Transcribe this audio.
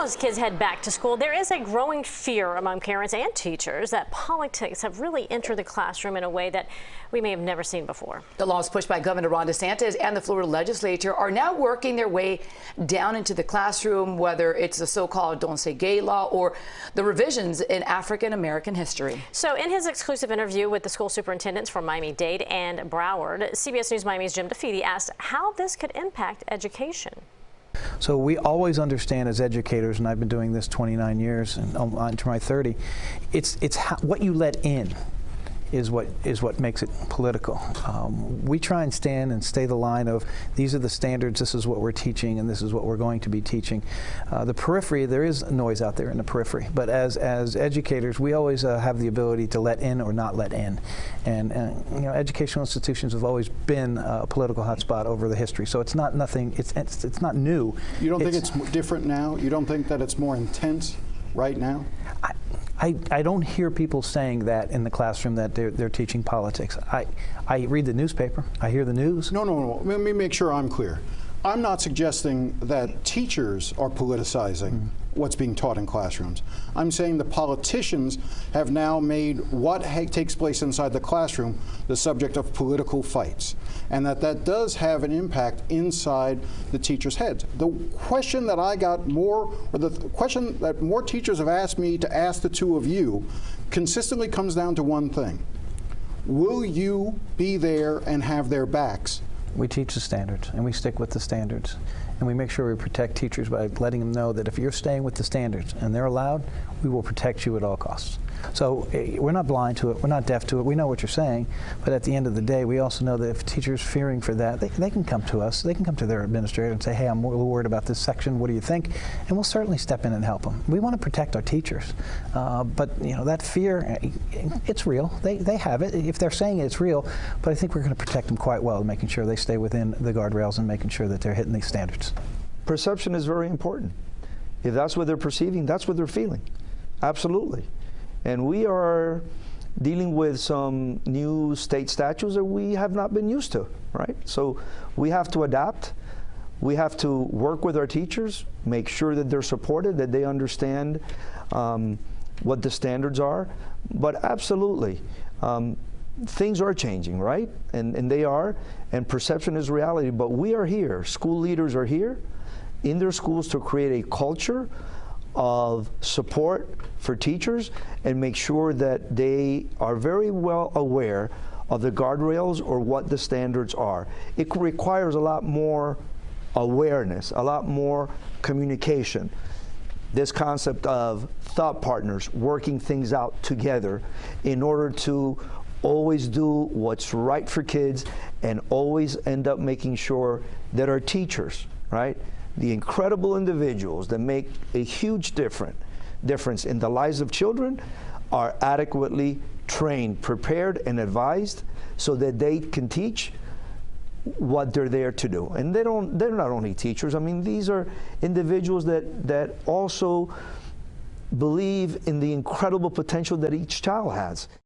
as kids head back to school, there is a growing fear among parents and teachers that politics have really entered the classroom in a way that we may have never seen before. The laws pushed by Governor Ron DeSantis and the Florida legislature are now working their way down into the classroom, whether it's the so-called Don't Say Gay law or the revisions in African-American history. So in his exclusive interview with the school superintendents from Miami-Dade and Broward, CBS News Miami's Jim DeFede asked how this could impact education. So we always understand as educators, and I've been doing this 29 years and on to my 30, it's what you let in is what makes it political. We try and stand and stay the line of these are the standards, this is what we're teaching, and this is what we're going to be teaching. The periphery, there is noise out there in the periphery, but as educators, we always have the ability to let in or not let in. And you know, educational institutions have always been a political hotspot over the history, so it's not nothing. It's not new. You don't think it's different now? You don't think that it's more intense right now? I don't hear people saying that in the classroom that they're teaching politics. I read the newspaper. I hear the news. No. Let me make sure I'm clear. I'm not suggesting that teachers are politicizing what's being taught in classrooms. I'm saying the politicians have now made what takes place inside the classroom the subject of political fights, and that does have an impact inside the teachers' heads. The question that I got more, or the question that more teachers have asked me to ask the two of you, consistently comes down to one thing. Will you be there and have their backs? We teach the standards, and we stick with the standards. And we make sure we protect teachers by letting them know that if you're staying with the standards and they're allowed, we will protect you at all costs. So we're not blind to it, we're not deaf to it, we know what you're saying, but at the end of the day, we also know that if teachers are fearing for that, they can come to us, they can come to their administrator and say, hey, I'm a little worried about this section, what do you think? And we'll certainly step in and help them. We want to protect our teachers, but you know, that fear, it's real, they have it. If they're saying it's real, but I think we're going to protect them quite well, making sure they stay within the guardrails and making sure that they're hitting these standards. Perception is very important. If that's what they're perceiving, that's what they're feeling. Absolutely. And we are dealing with some new state statutes that we have not been used to, right? So we have to adapt. We have to work with our teachers, make sure that they're supported, that they understand what the standards are. But absolutely, things are changing, right? And they are, and perception is reality. But we are here, school leaders are here in their schools to create a culture of support for teachers and make sure that they are very well aware of the guardrails or what the standards are. It requires a lot more awareness, a lot more communication. This concept of thought partners working things out together in order to always do what's right for kids and always end up making sure that our teachers, right, the incredible individuals that make a huge difference in the lives of children, are adequately trained, prepared, and advised so that they can teach what they're there to do. And they're not only teachers. I mean, these are individuals that also believe in the incredible potential that each child has.